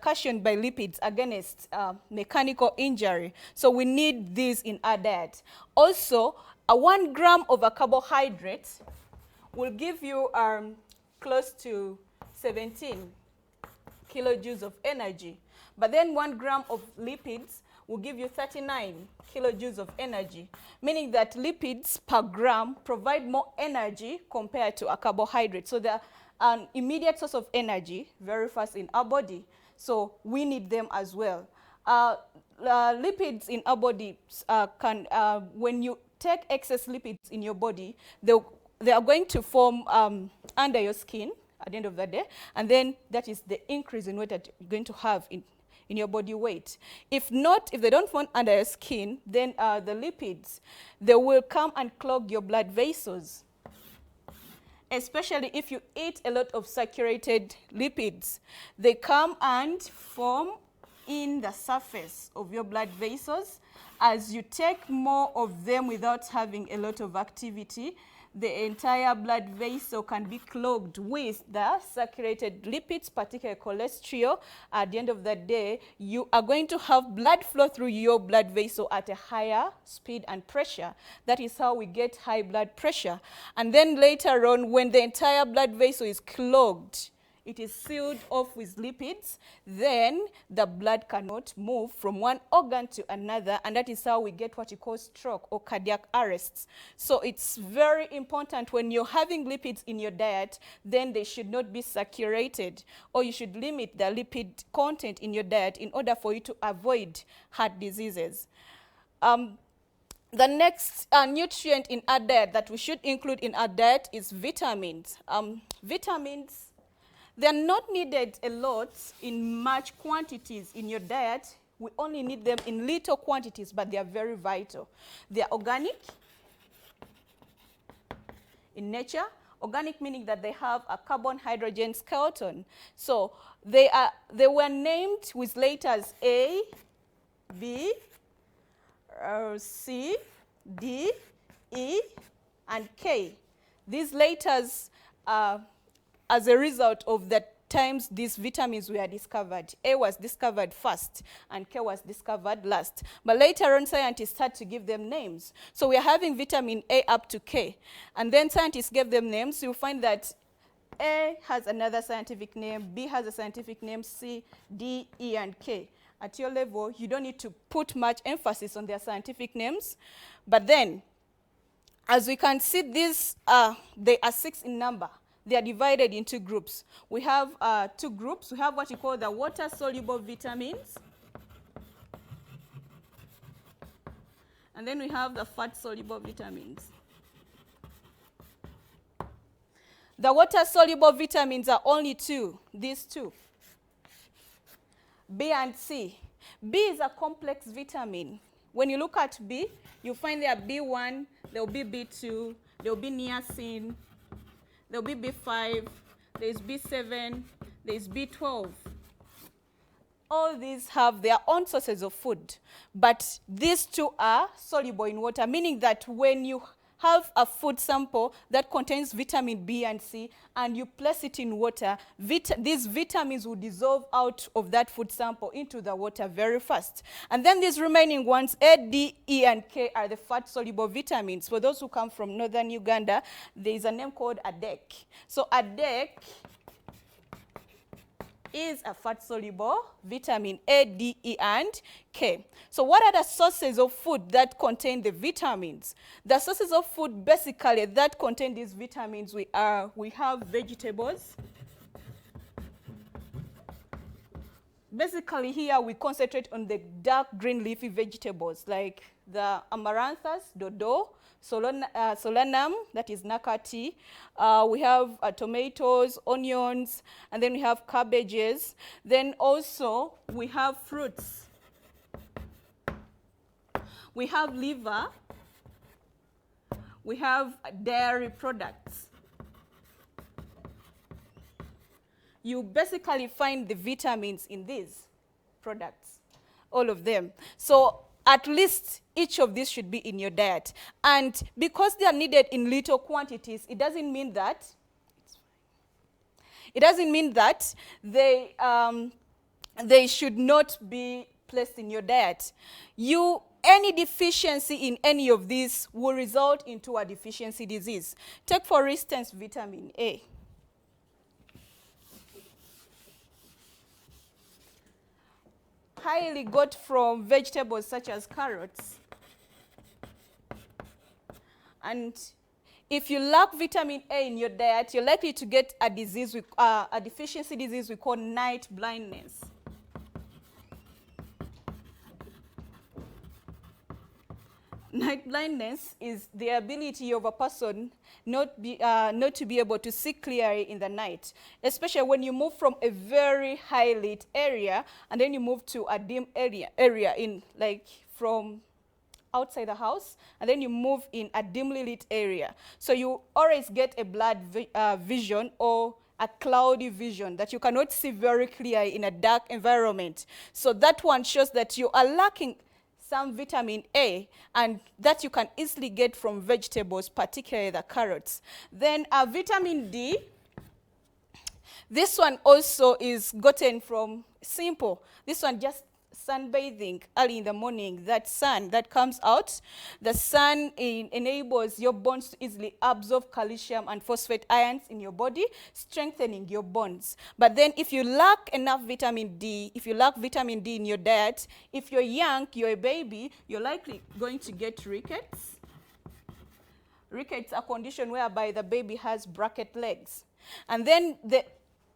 cushioned by lipids against mechanical injury. So we need these in our diet. Also, 1 gram of a carbohydrate will give you close to 17 kilojoules of energy. But then 1 gram of lipids will give you 39 kilojoules of energy, meaning that lipids per gram provide more energy compared to a carbohydrate. So they're an immediate source of energy very fast in our body. So we need them as well. Lipids in our body when you take excess lipids in your body, they are going to form under your skin at the end of the day, and then that is the increase in weight that you're going to have in your body weight. If they don't form under your skin, then the lipids, they will come and clog your blood vessels, especially if you eat a lot of saturated lipids. They come and form in the surface of your blood vessels. As you take more of them without having a lot of activity, the entire blood vessel can be clogged with the saturated lipids, particularly cholesterol. At the end of the day, you are going to have blood flow through your blood vessel at a higher speed and pressure. That is how we get high blood pressure. And then later on, when the entire blood vessel is clogged, it is sealed off with lipids, then the blood cannot move from one organ to another, and that is how we get what you call stroke or cardiac arrests. So it's very important when you're having lipids in your diet, then they should not be saturated, or you should limit the lipid content in your diet in order for you to avoid heart diseases. The next nutrient in our diet that we should include in our diet is vitamins. Vitamins, they're not needed a lot in much quantities in your diet. We only need them in little quantities, but they are very vital. They are organic in nature. Organic meaning that they have a carbon-hydrogen skeleton. So they were named with letters A, B, C, D, E, and K. These letters as a result of the times these vitamins were discovered. A was discovered first, and K was discovered last. But later on, scientists had to give them names. So we are having vitamin A up to K. And then scientists gave them names. You'll find that A has another scientific name, B has a scientific name, C, D, E, and K. At your level, you don't need to put much emphasis on their scientific names. But then, as we can see, they are 6 in number. They are divided into groups. We have 2 groups. We have what you call the water-soluble vitamins. And then we have the fat-soluble vitamins. The water-soluble vitamins are only 2, these 2. B and C. B is a complex vitamin. When you look at B, you find there B1, there will be B2, there will be niacin, there will be B5, there is B7, there is B12. All these have their own sources of food, but these 2 are soluble in water, meaning that when you have a food sample that contains vitamin B and C, and you place it in water, these vitamins will dissolve out of that food sample into the water very fast. And then these remaining ones, A, D, E, and K, are the fat-soluble vitamins. For those who come from northern Uganda, there is a name called ADEK. So ADEK is a fat-soluble vitamin A, D, E, and K. So what are the sources of food that contain the vitamins? The sources of food basically that contain these vitamins, we have vegetables. Basically here we concentrate on the dark green leafy vegetables like the amaranthus, dodo, solanum, that is nakati. We have tomatoes, onions, and then we have cabbages. Then also we have fruits. We have liver. We have dairy products. You basically find the vitamins in these products, all of them. So at least each of these should be in your diet. And because they are needed in little quantities, it doesn't mean that they they should not be placed in your diet. Any deficiency in any of these will result into a deficiency disease. Take, for instance, vitamin A. Highly got from vegetables such as carrots. And if you lack vitamin A in your diet, you're likely to get a disease, a deficiency disease we call night blindness. Night blindness is the ability of a person not to be able to see clearly in the night, especially when you move from a very high lit area and then you move to a dim area in, like, from outside the house, and then you move in a dimly lit area. So you always get a blurred vision or a cloudy vision that you cannot see very clearly in a dark environment. So that one shows that you are lacking some vitamin A, and that you can easily get from vegetables, particularly the carrots. Then vitamin D, this one also is gotten from simple. This one just sunbathing early in the morning. That sun that comes out, the sun enables your bones to easily absorb calcium and phosphate ions in your body, strengthening your bones. But then if you lack enough vitamin D, if you lack vitamin D in your diet, if you're young, you're a baby, you're likely going to get rickets. Rickets, a condition whereby the baby has bracket legs. And then the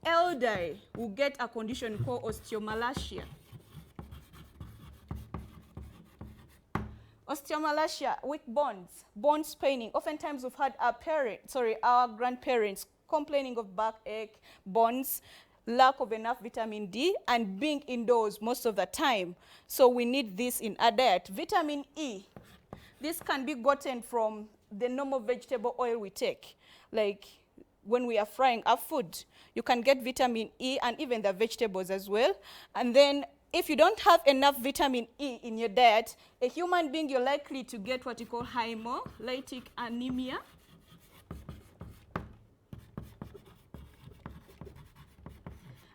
elder will get a condition called osteomalacia. Osteomalacia, weak bones paining. Oftentimes we've had our grandparents complaining of backache, bones, lack of enough vitamin D, and being indoors most of the time. So we need this in our diet. Vitamin E, this can be gotten from the normal vegetable oil we take. Like when we are frying our food, you can get vitamin E, and even the vegetables as well. And then if you don't have enough vitamin E in your diet, a human being, you're likely to get what you call hemolytic anemia.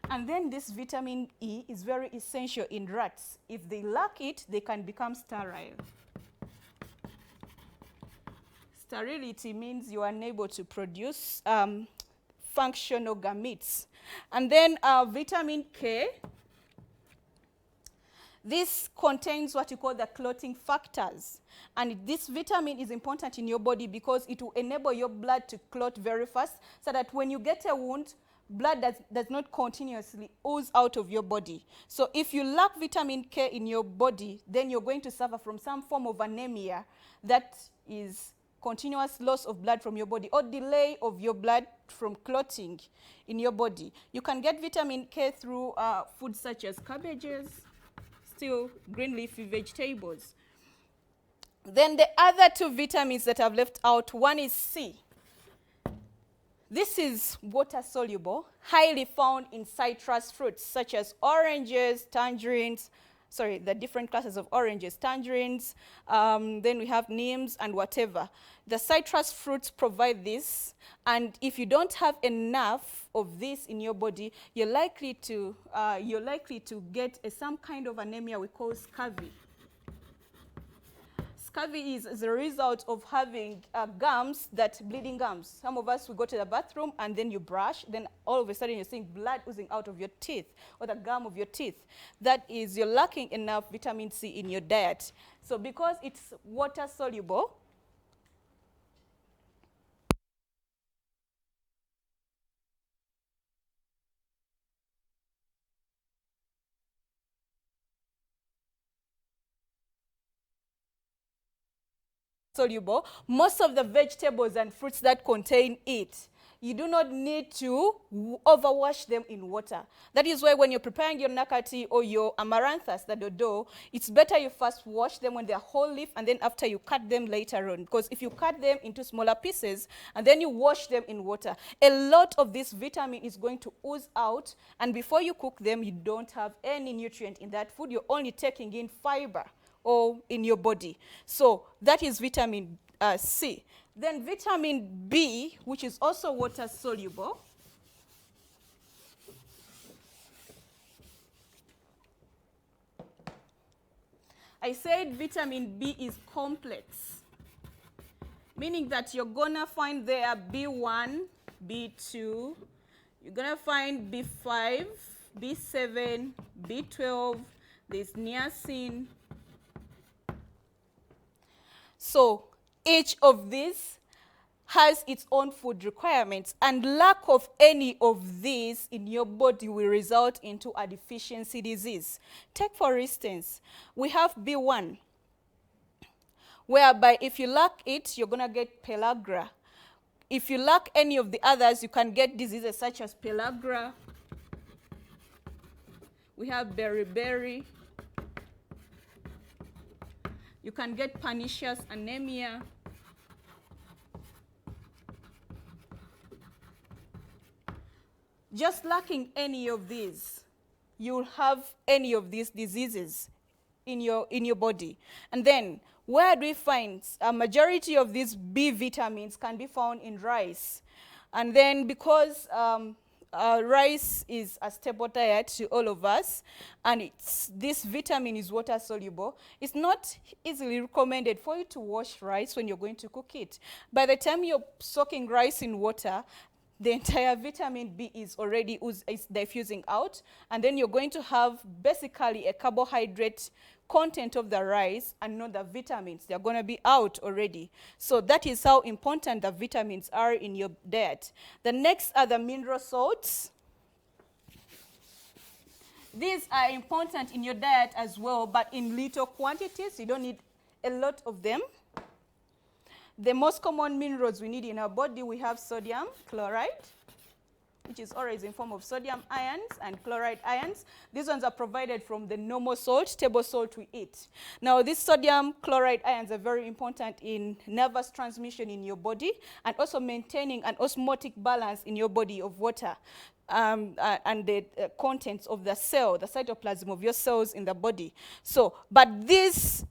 And then this vitamin E is very essential in rats. If they lack it, they can become sterile. Sterility means you are unable to produce functional gametes. And then vitamin K, this contains what you call the clotting factors. And this vitamin is important in your body because it will enable your blood to clot very fast, so that when you get a wound, blood does not continuously ooze out of your body. So if you lack vitamin K in your body, then you're going to suffer from some form of anemia that is continuous loss of blood from your body, or delay of your blood from clotting in your body. You can get vitamin K through foods such as cabbages, still green leafy vegetables. Then the other two vitamins that I've left out, one is C. This is water soluble, highly found in citrus fruits such as oranges, tangerines, the different classes of oranges, tangerines, then we have neems and whatever. The citrus fruits provide this, and if you don't have enough of this in your body, you're likely to get some kind of anemia we call scurvy. Scurvy is the result of having bleeding gums. Some of us, we go to the bathroom and then you brush, then all of a sudden you're seeing blood oozing out of your teeth or the gum of your teeth. That is, you're lacking enough vitamin C in your diet. So because it's water soluble, most of the vegetables and fruits that contain it, you do not need to overwash them in water. That is why when you're preparing your nakati or your amaranthus, the dodo, it's better you first wash them when they're whole leaf, and then after you cut them later on. Because if you cut them into smaller pieces and then you wash them in water, a lot of this vitamin is going to ooze out, and before you cook them, you don't have any nutrient in that food. You're only taking in fiber or in your body. So that is vitamin C. Then vitamin B, which is also water soluble. I said vitamin B is complex, meaning that you're gonna find there B1, B2, you're gonna find B5, B7, B12, there's niacin. So each of these has its own food requirements, and lack of any of these in your body will result into a deficiency disease. Take for instance, we have B1, whereby if you lack it, you're gonna get pellagra. If you lack any of the others, you can get diseases such as pellagra. We have beriberi. You can get pernicious anemia. Just lacking any of these, you'll have any of these diseases in your body. And then, where do we find a majority of these B vitamins can be found in rice? And then because rice is a staple diet to all of us, and this vitamin is water soluble, it's not easily recommended for you to wash rice when you're going to cook it. By the time you're soaking rice in water, the entire vitamin B is already diffusing out, and then you're going to have basically a carbohydrate content of the rice and not the vitamins. They're going to be out already. So that is how important the vitamins are in your diet. The next are the mineral salts. These are important in your diet as well, but in little quantities. You don't need a lot of them. The most common minerals we need in our body, we have sodium chloride, which is always in form of sodium ions and chloride ions. These ones are provided from the normal salt, table salt we eat. Now, these sodium chloride ions are very important in nervous transmission in your body, and also maintaining an osmotic balance in your body of water, and the contents of the cell, the cytoplasm of your cells in the body. So, but these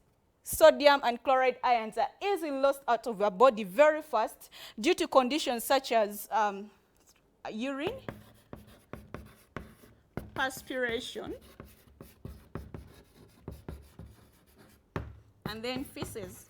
sodium and chloride ions are easily lost out of our body very fast due to conditions such as urine, perspiration, and then feces.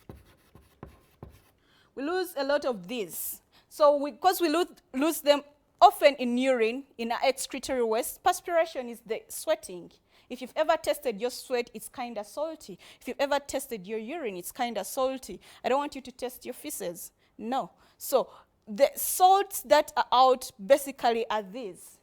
We lose a lot of these. So because we lose them often in urine, in our excretory waste, perspiration is the sweating. If you've ever tested your sweat, it's kind of salty. If you've ever tested your urine, it's kind of salty. I don't want you to test your feces. No. So the salts that are out basically are these.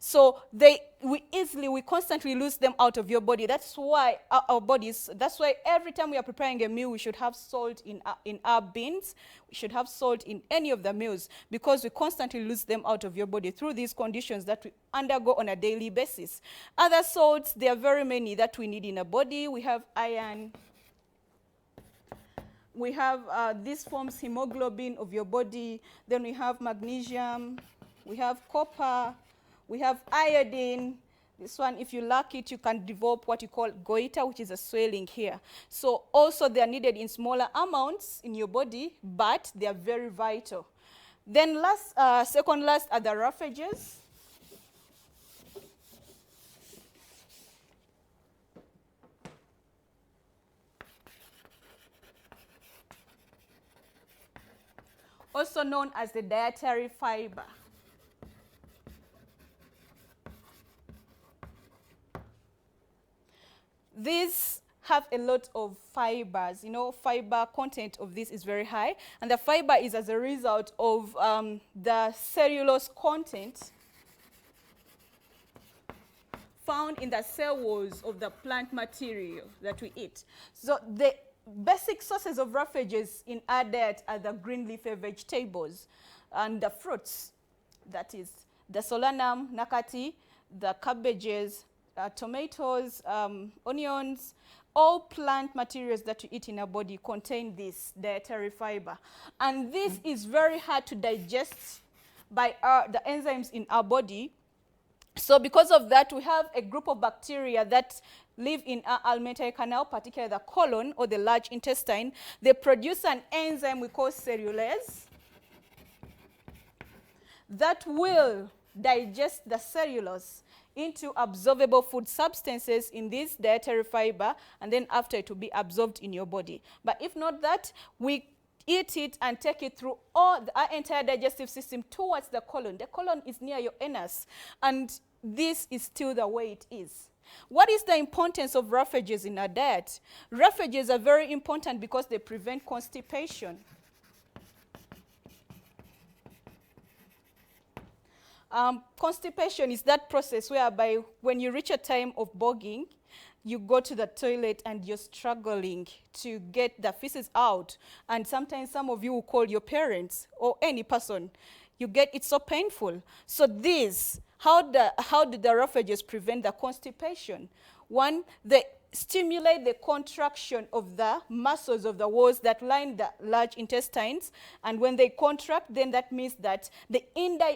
So we constantly lose them out of your body. That's why our bodies, that's why every time we are preparing a meal, we should have salt in our beans. We should have salt in any of the meals, because we constantly lose them out of your body through these conditions that we undergo on a daily basis. Other salts, there are very many that we need in our body. We have iron. We have, this forms hemoglobin of your body. Then we have magnesium. We have copper. We have iodine. This one, if you lack it, you can develop what you call goiter, which is a swelling here. So also they are needed in smaller amounts in your body, but they are very vital. Then second last are the roughages. Also known as the dietary fiber. These have a lot of fibers. You know, fiber content of this is very high. And the fiber is as a result of the cellulose content found in the cell walls of the plant material that we eat. So the basic sources of roughages in our diet are the green leafy vegetables and the fruits. That is the solanum, nakati, the cabbages, tomatoes, onions. All plant materials that we eat in our body contain this dietary fiber. And this is very hard to digest by the enzymes in our body. So because of that, we have a group of bacteria that live in our alimentary canal, particularly the colon or the large intestine. They produce an enzyme we call cellulase that will digest the cellulose into absorbable food substances in this dietary fiber, and then after it will be absorbed in your body. But if not that, we eat it and take it through our entire digestive system towards the colon. The colon is near your anus, and this is still the way it is. What is the importance of roughages in our diet? Roughages are very important because they prevent constipation. Constipation is that process whereby when you reach a time of bogging, you go to the toilet and you're struggling to get the feces out. And sometimes some of you will call your parents or any person. You get it so painful. So this, how do the roughages prevent the constipation? One, they stimulate the contraction of the muscles of the walls that line the large intestines, and when they contract, then that means that the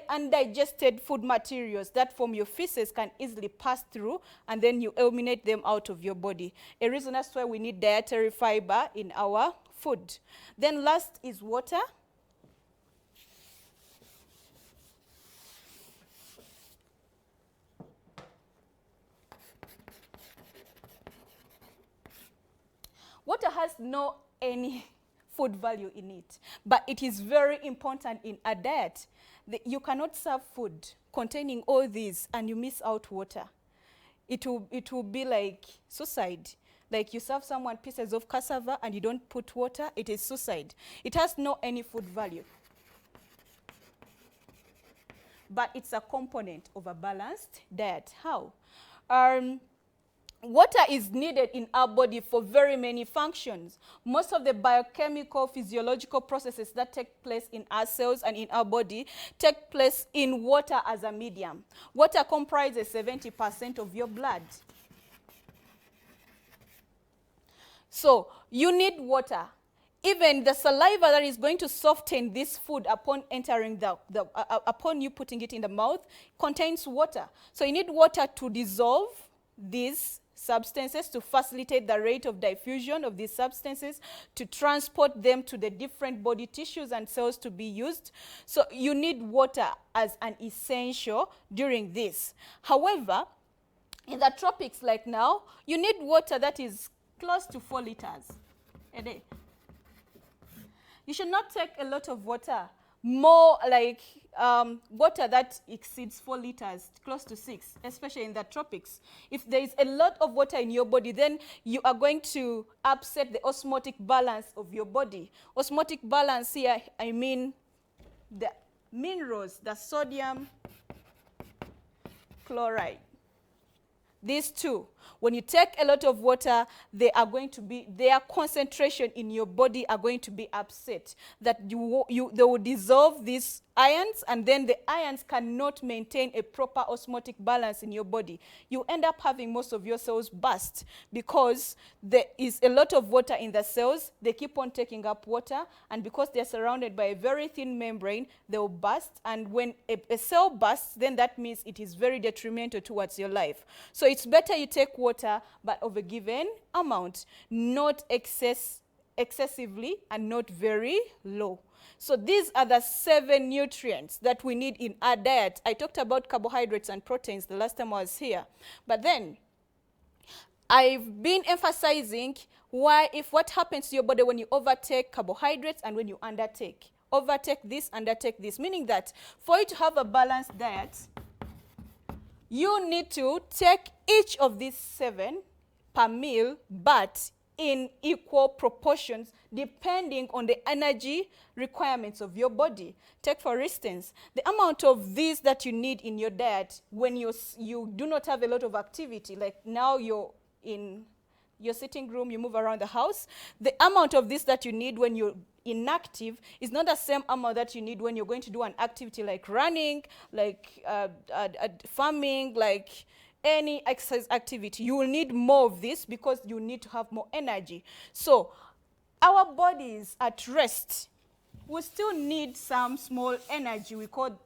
undigested food materials that form your feces can easily pass through, and then you eliminate them out of your body. A reason that's why we need dietary fiber in our food. Then last is water. Water has no any food value in it, but it is very important in a diet. You cannot serve food containing all these and you miss out water. It will be like suicide. Like you serve someone pieces of cassava and you don't put water, it is suicide. It has no any food value. But it's a component of a balanced diet. How? Water is needed in our body for very many functions. Most of the biochemical, physiological processes that take place in our cells and in our body take place in water as a medium. Water comprises 70% of your blood. So you need water. Even the saliva that is going to soften this food upon entering upon you putting it in the mouth contains water. So you need water to dissolve these substances, to facilitate the rate of diffusion of these substances, to transport them to the different body tissues and cells to be used. So you need water as an essential during this. However, in the tropics like now, you need water that is close to 4 liters a day. You should not take a lot of water, more like water that exceeds 4 liters, close to 6, especially in the tropics. If there is a lot of water in your body, then you are going to upset the osmotic balance of your body. Osmotic balance here, I mean the minerals, the sodium chloride. These two, when you take a lot of water, they are going to be, their concentration in your body are going to be upset. That they will dissolve these ions, and then the ions cannot maintain a proper osmotic balance in your body. You end up having most of your cells burst because there is a lot of water in the cells. They keep on taking up water, and because they're surrounded by a very thin membrane, they will burst. And when a cell bursts, then that means it is very detrimental towards your life. So it's better you take water, but of a given amount, not excessively and not very low. So these are the 7 nutrients that we need in our diet. I talked about carbohydrates and proteins the last time I was here. But then I've been emphasizing what happens to your body when you overtake carbohydrates and when you undertake. Overtake this, undertake this. Meaning that for you to have a balanced diet, you need to take each of these 7 per meal, but in equal proportions, depending on the energy requirements of your body. Take, for instance, the amount of these that you need in your diet when you do not have a lot of activity, like now you're in your sitting room, you move around the house. The amount of this that you need when you're inactive is not the same amount that you need when you're going to do an activity like running, like farming, like any exercise activity. You will need more of this because you need to have more energy. So our bodies at rest will still need some small energy we call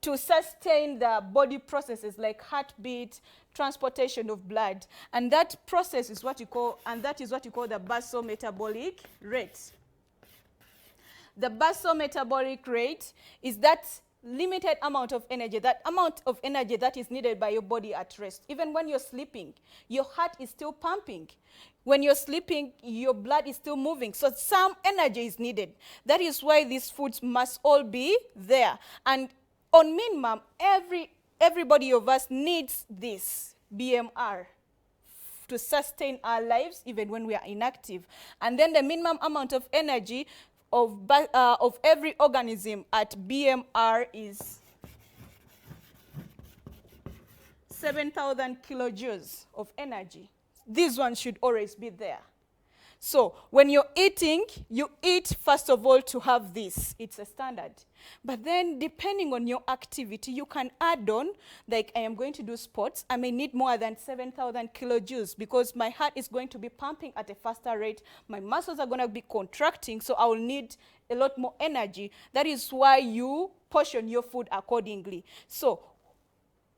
to sustain the body processes like heartbeat, transportation of blood, and that process is what you call, the basal metabolic rate. The basal metabolic rate is that limited amount of energy, that amount of energy that is needed by your body at rest. Even when you're sleeping, your heart is still pumping. When you're sleeping, your blood is still moving. So some energy is needed. That is why these foods must all be there. And on minimum, everybody of us needs this BMR to sustain our lives even when we are inactive. And then the minimum amount of energy of every organism at BMR is 7,000 kilojoules of energy. These ones should always be there. So when you're eating, you eat first of all to have this. It's a standard. But then depending on your activity, you can add on, like I am going to do sports, I may need more than 7,000 kilojoules because my heart is going to be pumping at a faster rate. My muscles are going to be contracting, so I will need a lot more energy. That is why you portion your food accordingly. So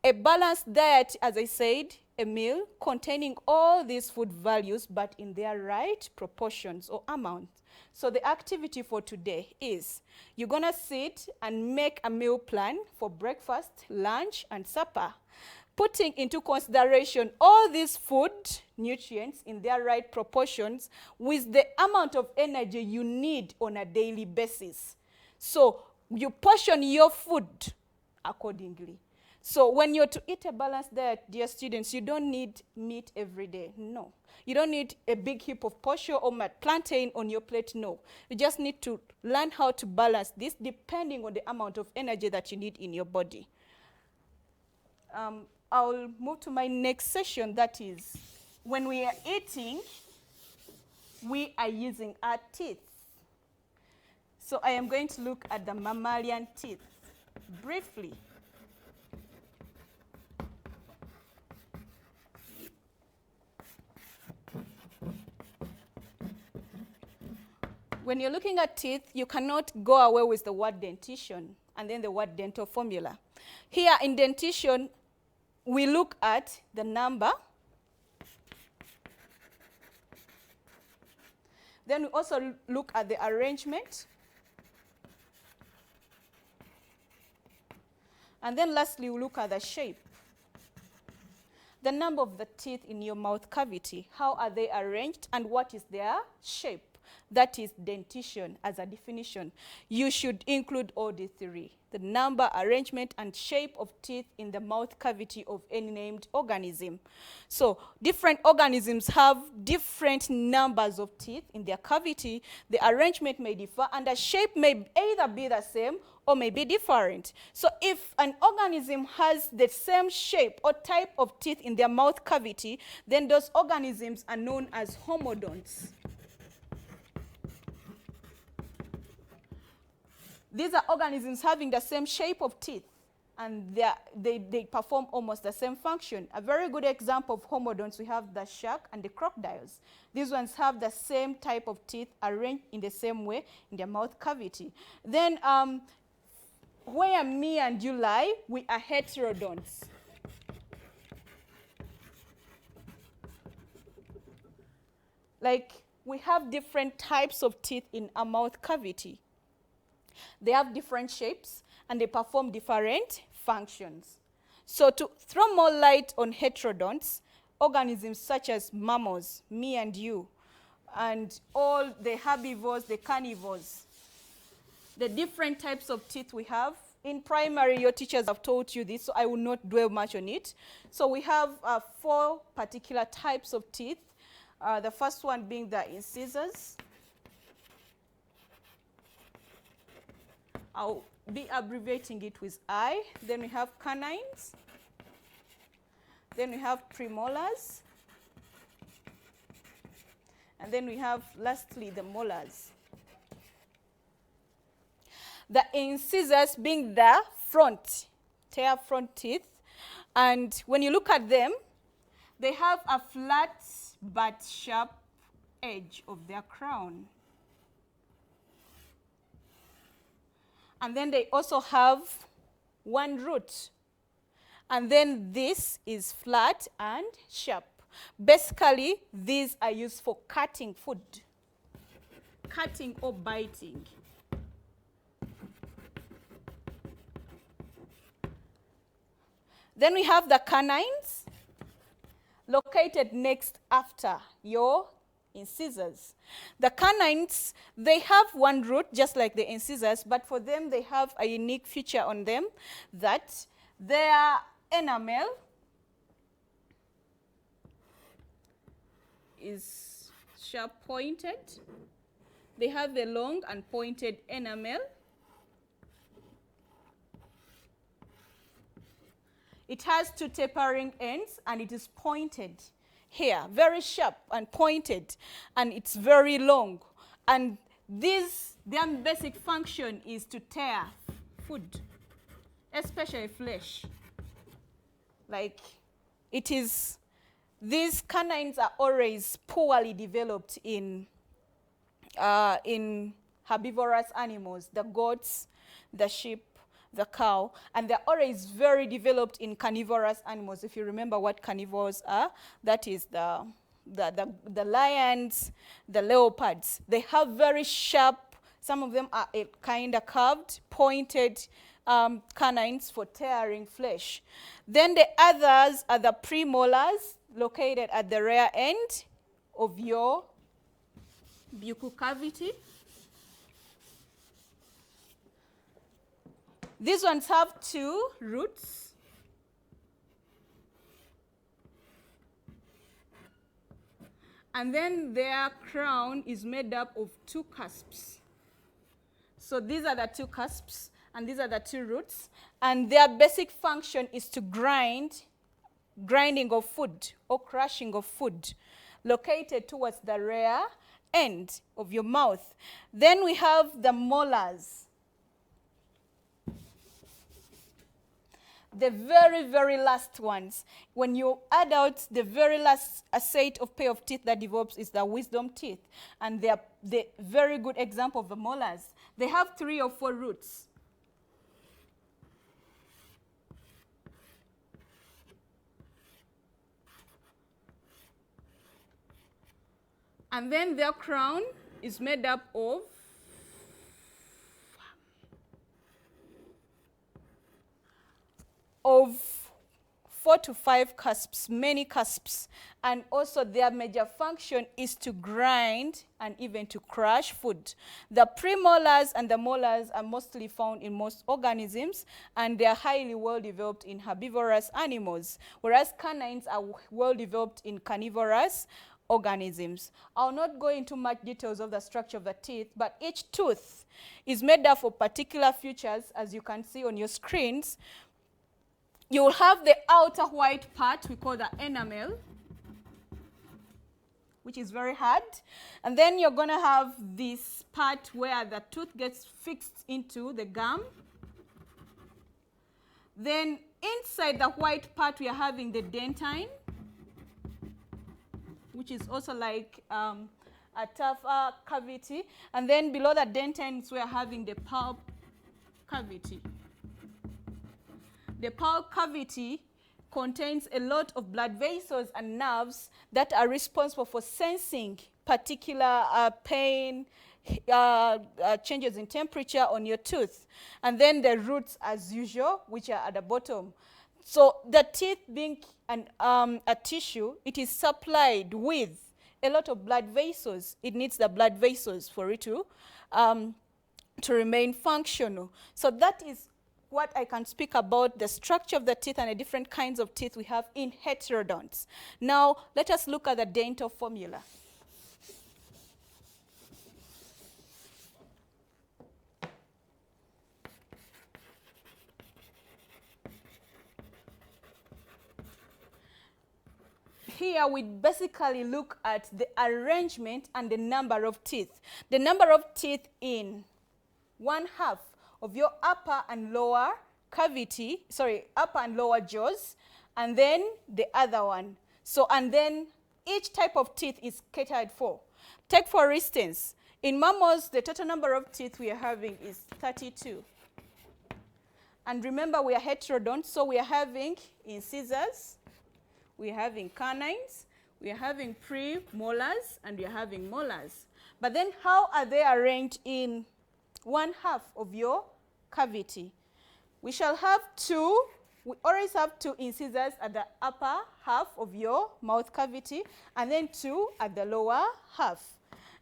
a balanced diet, as I said, a meal containing all these food values but in their right proportions or amount. So the activity for today is you're going to sit and make a meal plan for breakfast, lunch, and supper, putting into consideration all these food nutrients in their right proportions with the amount of energy you need on a daily basis. So you portion your food accordingly. So when you're to eat a balanced diet, dear students, you don't need meat every day. No. You don't need a big heap of posho or plantain on your plate. No. You just need to learn how to balance this depending on the amount of energy that you need in your body. I'll move to my next session. That is, when we are eating, we are using our teeth. So I am going to look at the mammalian teeth briefly. When you're looking at teeth, you cannot go away with the word dentition and then the word dental formula. Here in dentition, we look at the number. Then we also look at the arrangement. And then lastly, we look at the shape. The number of the teeth in your mouth cavity, how are they arranged and what is their shape? That is dentition as a definition. You should include all the three: the number, arrangement, and shape of teeth in the mouth cavity of any named organism. So different organisms have different numbers of teeth in their cavity. The arrangement may differ, and the shape may either be the same or may be different. So if an organism has the same shape or type of teeth in their mouth cavity, then those organisms are known as homodonts. These are organisms having the same shape of teeth, and they perform almost the same function. A very good example of homodonts, we have the shark and the crocodiles. These ones have the same type of teeth arranged in the same way in their mouth cavity. Then where me and you lie, we are heterodonts. Like, we have different types of teeth in our mouth cavity. They have different shapes, and they perform different functions. So to throw more light on heterodonts, organisms such as mammals, me and you, and all the herbivores, the carnivores, the different types of teeth we have. In primary, your teachers have taught you this, so I will not dwell much on it. So we have 4 particular types of teeth. The first one being the incisors. I'll be abbreviating it with I. Then we have canines. Then we have premolars. And then we have, lastly, the molars. The incisors being the front teeth. And when you look at them, they have a flat but sharp edge of their crown. And then they also have one root. And then this is flat and sharp. Basically, these are used for cutting food, cutting or biting. Then we have the canines, located next after your incisors. The canines, they have one root, just like the incisors, but for them, they have a unique feature on them that their enamel is sharp pointed. They have a long and pointed enamel. It has two tapering ends, and it is pointed here, very sharp and pointed, and it's very long. And their basic function is to tear food, especially flesh. Like it is, these canines are always poorly developed in herbivorous animals, the goats, the sheep, the cow, and they're always very developed in carnivorous animals. If you remember what carnivores are, that is the lions, the leopards. They have very sharp, some of them are kind of curved, pointed canines for tearing flesh. Then the others are the premolars, located at the rear end of your buccal cavity. These ones have two roots. And then their crown is made up of two cusps. So these are the two cusps, and these are the two roots. And their basic function is to grinding of food or crushing of food, located towards the rear end of your mouth. Then we have the molars. The very, very last ones. When you add out the very last set of pair of teeth that develops is the wisdom teeth. And they are the very good example of the molars. They have 3 or 4 roots. And then their crown is made up of of 4 to 5 cusps, many cusps. And also their major function is to grind and even to crush food. The premolars and the molars are mostly found in most organisms, and they are highly well developed in herbivorous animals, whereas canines are well developed in carnivorous organisms. I'll not go into much details of the structure of the teeth, but each tooth is made up of particular features, as you can see on your screens. You will have the outer white part, we call the enamel, which is very hard. And then you're going to have this part where the tooth gets fixed into the gum. Then inside the white part, we are having the dentine, which is also like a tougher cavity. And then below the dentines, we are having the pulp cavity. The pulp cavity contains a lot of blood vessels and nerves that are responsible for sensing particular pain, changes in temperature on your tooth. And then the roots, as usual, which are at the bottom. So the teeth being a tissue, it is supplied with a lot of blood vessels. It needs the blood vessels for it to remain functional. So that is what I can speak about the structure of the teeth and the different kinds of teeth we have in heterodonts. Now, let us look at the dental formula. Here we basically look at the arrangement and the number of teeth. The number of teeth in 1/2 of your upper and lower cavity, upper and lower jaws, and then the other one. So, and then each type of teeth is catered for. Take for instance, in mammals, the total number of teeth we are having is 32. And remember, we are heterodonts, so we are having incisors, we are having canines, we are having premolars, and we are having molars. But then how are they arranged in 1/2 of your cavity? We shall have 2 we always have 2 incisors at the upper half of your mouth cavity and then 2 at the lower half.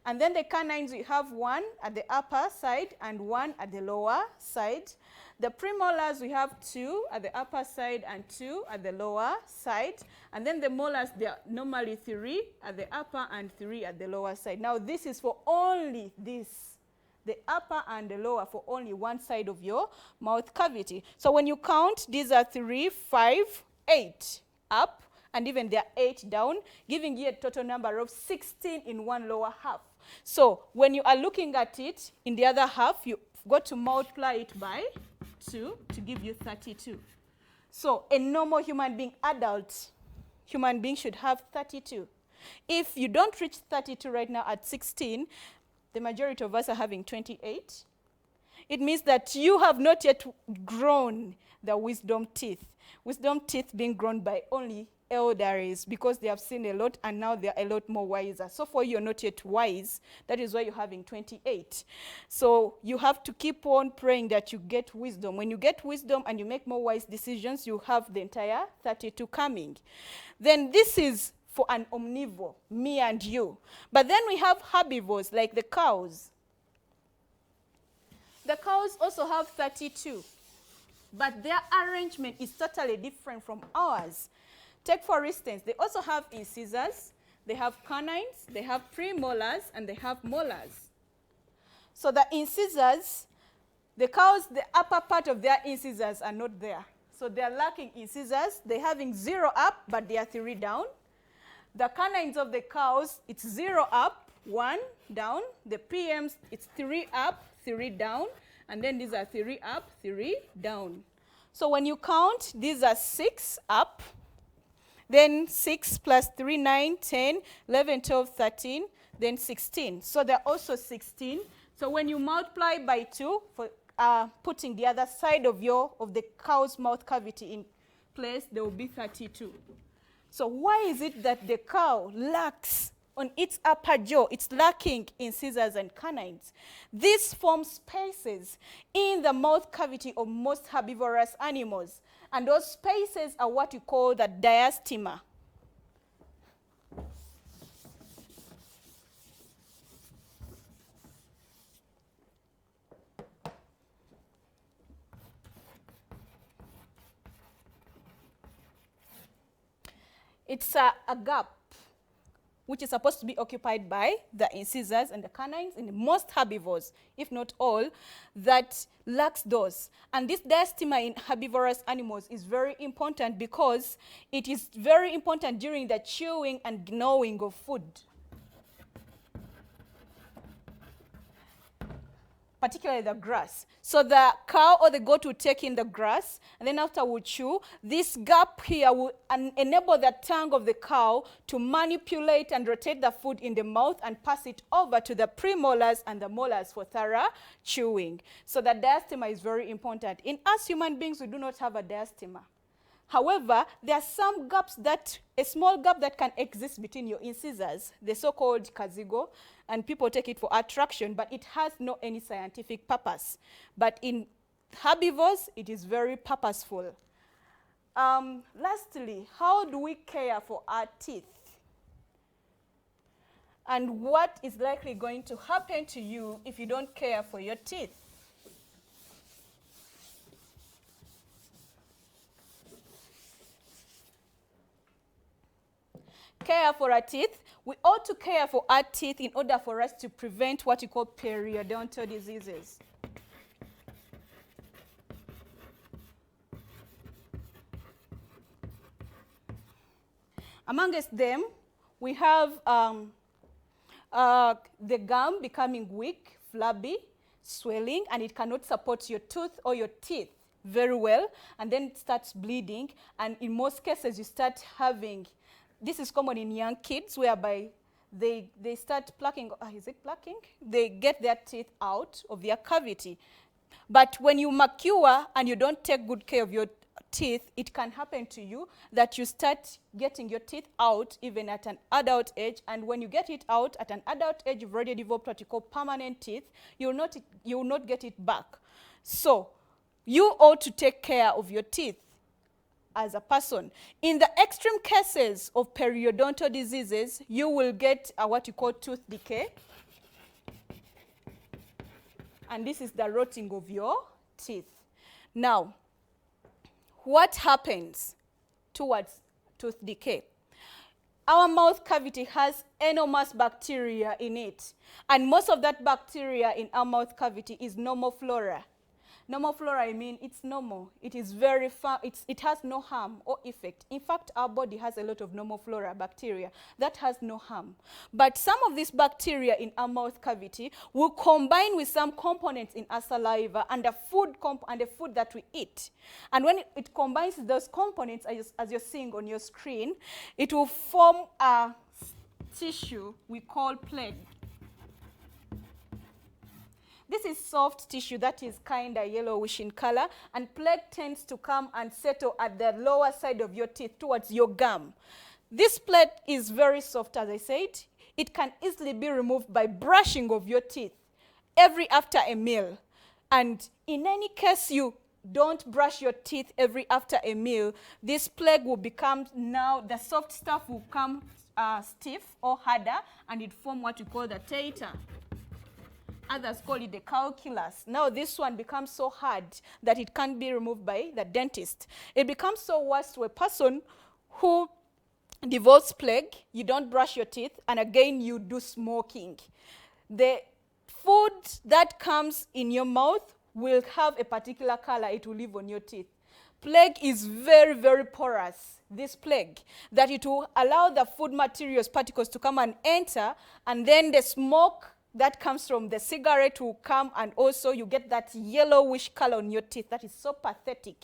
And then the canines, we have 1 at the upper side and 1 at the lower side. The premolars, we have 2 at the upper side and 2 at the lower side. And then the molars, they are normally 3 at the upper and 3 at the lower side. Now this is for only this, the upper and the lower, for only one side of your mouth cavity. So when you count, these are 3, 5, 8 up, and even there are 8 down, giving you a total number of 16 in one lower half. So when you are looking at it in the other half, you've got to multiply it by 2 to give you 32. So a normal human being, adult human being, should have 32. If you don't reach 32 right now at 16, the majority of us are having 28. It means that you have not yet grown the wisdom teeth. Wisdom teeth being grown by only elderlies, because they have seen a lot and now they're a lot more wiser. So for you, you're not yet wise. That is why you're having 28. So you have to keep on praying that you get wisdom. When you get wisdom and you make more wise decisions, you have the entire 32 coming. Then this is for an omnivore, me and you. But then we have herbivores like the cows. The cows also have 32, but their arrangement is totally different from ours. Take, for instance, they also have incisors, they have canines, they have premolars, and they have molars. So the incisors, the cows, the upper part of their incisors are not there. So they are lacking incisors. They're having 0 up, but they are 3 down. The canines of the cows, it's 0 up, 1 down. The PMs, it's 3 up, 3 down. And then these are 3 up, 3 down. So when you count, these are 6 up. Then 6 plus 3, 9, 10, 11, 12, 13, then 16. So they're also 16. So when you multiply by 2, for putting the other side of the cow's mouth cavity in place, there will be 32. So why is it that the cow lacks on its upper jaw, it's lacking incisors and canines? This forms spaces in the mouth cavity of most herbivorous animals. And those spaces are what you call the diastema. It's a gap which is supposed to be occupied by the incisors and the canines in most herbivores, if not all, that lacks those. And this diastema in herbivorous animals is very important because it is very important during the chewing and gnawing of food, particularly the grass. So the cow or the goat will take in the grass, and then after will chew. This gap here will enable the tongue of the cow to manipulate and rotate the food in the mouth and pass it over to the premolars and the molars for thorough chewing. So the diastema is very important. In us human beings, we do not have a diastema. However, there are some gaps a small gap that can exist between your incisors, the so-called cazigo, and people take it for attraction, but it has no any scientific purpose. But in herbivores, it is very purposeful. Lastly, how do we care for our teeth? And what is likely going to happen to you if you don't care for your teeth? Care for our teeth. We ought to care for our teeth in order for us to prevent what we call periodontal diseases. Amongst them, we have the gum becoming weak, flabby, swelling, and it cannot support your tooth or your teeth very well, and then it starts bleeding, and in most cases you start having, this is common in young kids, whereby they start plucking, is it plucking? They get their teeth out of their cavity. But when you mature and you don't take good care of your teeth, it can happen to you that you start getting your teeth out even at an adult age, and when you get it out at an adult age, you've already developed what you call permanent teeth. You will not get it back. So you ought to take care of your teeth. as a person. In the extreme cases of periodontal diseases, you will get what you call tooth decay. And this is the rotting of your teeth. Now, what happens towards tooth decay? Our mouth cavity has enormous bacteria in it. And most of that bacteria in our mouth cavity is normal flora. Normal flora, I mean, it's normal. It is very it has no harm or effect. In fact, our body has a lot of normal flora bacteria that has no harm. But some of these bacteria in our mouth cavity will combine with some components in our saliva and the food that we eat. And when it combines those components, as you're seeing on your screen, it will form a tissue we call plaque. This is soft tissue that is kind of yellowish in color, and plaque tends to come and settle at the lower side of your teeth towards your gum. This plaque is very soft, as I said. It can easily be removed by brushing of your teeth every after a meal. And in any case you don't brush your teeth every after a meal, this plaque will become, now the soft stuff will come stiff or harder, and it form what we call the tater. Others call it the calculus. Now this one becomes so hard that it can't be removed by the dentist. It becomes so worse to a person who develops plaque, you don't brush your teeth, and again you do smoking. The food that comes in your mouth will have a particular color it will leave on your teeth. Plaque is very, very porous, this plaque, that it will allow the food materials, particles to come and enter, and then the smoke that comes from the cigarette will come, and also you get that yellowish color on your teeth that is so pathetic.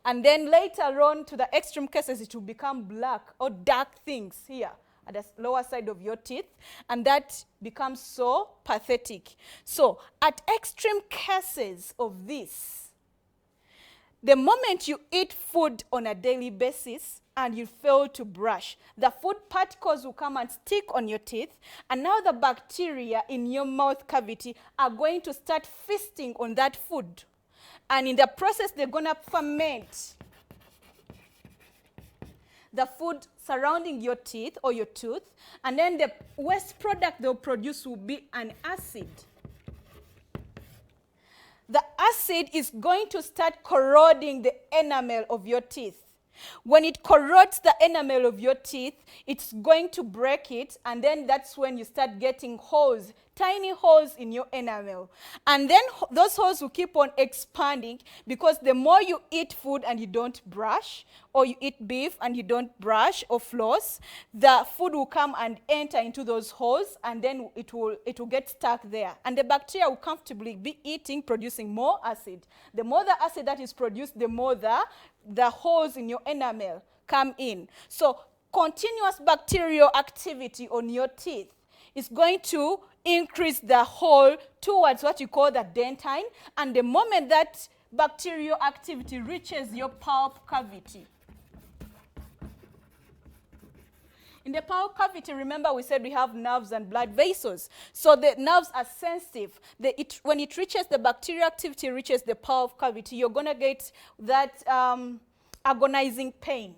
And then later on, to the extreme cases, it will become black or dark things here at the lower side of your teeth, and that becomes so pathetic. So at extreme cases of this, the moment you eat food on a daily basis and you fail to brush, the food particles will come and stick on your teeth, and now the bacteria in your mouth cavity are going to start feasting on that food. And in the process, they're going to ferment the food surrounding your teeth or your tooth, and then the waste product they'll produce will be an acid. The acid is going to start corroding the enamel of your teeth. When it corrodes the enamel of your teeth, it's going to break it, and then that's when you start getting holes, tiny holes in your enamel. And then those holes will keep on expanding, because the more you eat food and you don't brush, or you eat beef and you don't brush or floss, the food will come and enter into those holes, and then it will get stuck there. And the bacteria will comfortably be eating, producing more acid. The more the acid that is produced, the more the holes in your enamel come in. So continuous bacterial activity on your teeth is going to increase the hole towards what you call the dentine, and the moment that bacterial activity reaches your pulp cavity. In the pulp cavity, remember we said we have nerves and blood vessels. So the nerves are sensitive. When it reaches, the bacterial activity reaches the pulp cavity, you're going to get that agonizing pain.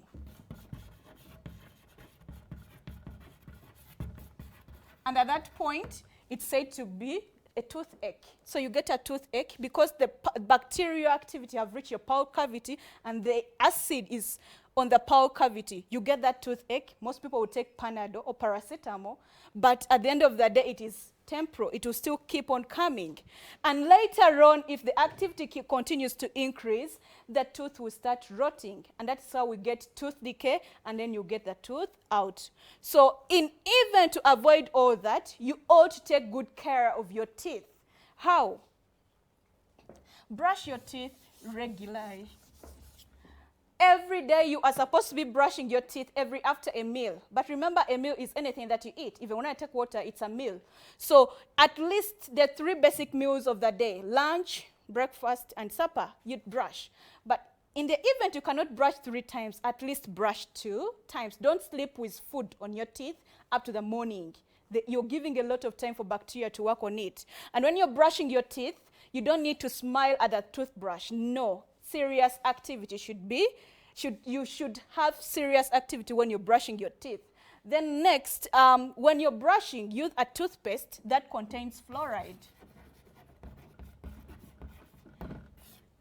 And at that point, it's said to be a toothache. So you get a toothache because the bacterial activity have reached your pulp cavity, and the acid is on the pulp cavity. You get that toothache. Most people will take Panadol or paracetamol, but at the end of the day, it is temporal. It will still keep on coming. And later on, if the activity continues to increase, the tooth will start rotting. And that's how we get tooth decay, and then you get the tooth out. So even to avoid all that, you ought to take good care of your teeth. How? Brush your teeth regularly. Every day you are supposed to be brushing your teeth after a meal. But remember, a meal is anything that you eat. Even when I take water, it's a meal. So at least the 3 basic meals of the day, lunch, breakfast, and supper, you'd brush. But in the event you cannot brush 3 times, at least brush 2 times. Don't sleep with food on your teeth up to the morning. You're giving a lot of time for bacteria to work on it. And when you're brushing your teeth, you don't need to smile at a toothbrush. No. Serious activity should be you should have serious activity when you're brushing your teeth. Then next, when you're brushing, use a toothpaste that contains fluoride.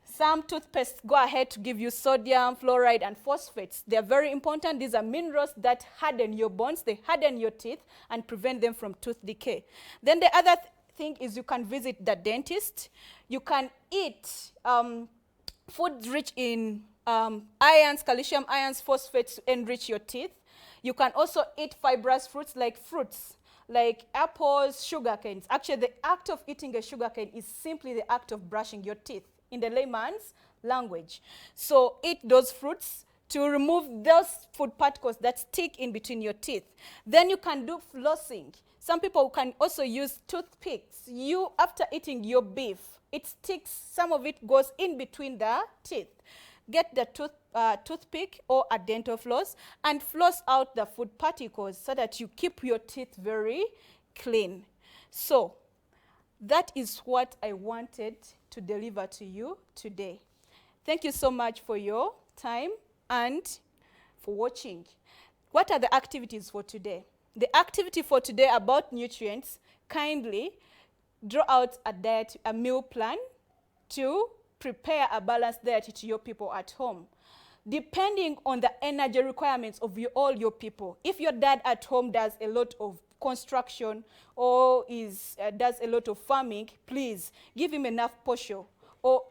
Some toothpastes go ahead to give you sodium, fluoride, and phosphates. They're very important. These are minerals that harden your bones, they harden your teeth, and prevent them from tooth decay. Then the other thing is you can visit the dentist. You can eat foods rich in ions, calcium ions, phosphates to enrich your teeth. You can also eat fibrous fruits like apples, sugar canes. Actually, the act of eating a sugar cane is simply the act of brushing your teeth in the layman's language. So eat those fruits to remove those food particles that stick in between your teeth. Then you can do flossing. Some people can also use toothpicks. After eating your beef, it sticks, some of it goes in between the teeth. Get the toothpick or a dental floss and floss out the food particles so that you keep your teeth very clean. So that is what I wanted to deliver to you today. Thank you so much for your time and for watching. What are the activities for today? The activity for today about nutrients, kindly draw out a meal plan to prepare a balanced diet to your people at home, depending on the energy requirements of all your people. If your dad at home does a lot of construction or does a lot of farming, please give him enough portion or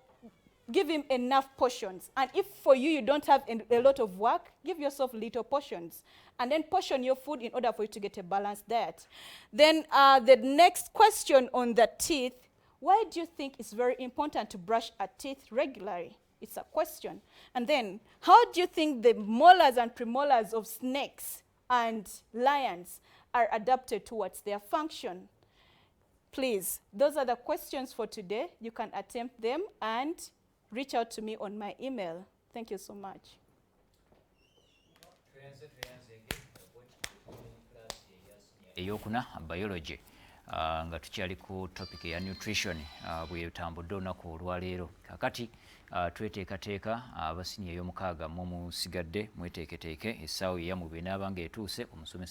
give him enough portions. And if for you don't have a lot of work, give yourself little portions. And then portion your food in order for you to get a balanced diet. Then the next question on the teeth, why do you think it's very important to brush our teeth regularly? It's a question. And then, how do you think the molars and premolars of snakes and lions are adapted towards their function? Please, those are the questions for today. You can attempt them and reach out to me on my email. Thank you so much. Eyokuna biology nga tukyali ku topic ya nutrition bwetambudde olunaku olwaleero kakati tweteekateeka abasiniya ey'omukaaga mu musigadde mweteeketeeke essaawa eyammwe bw'enaaba nga etuuse omusomesa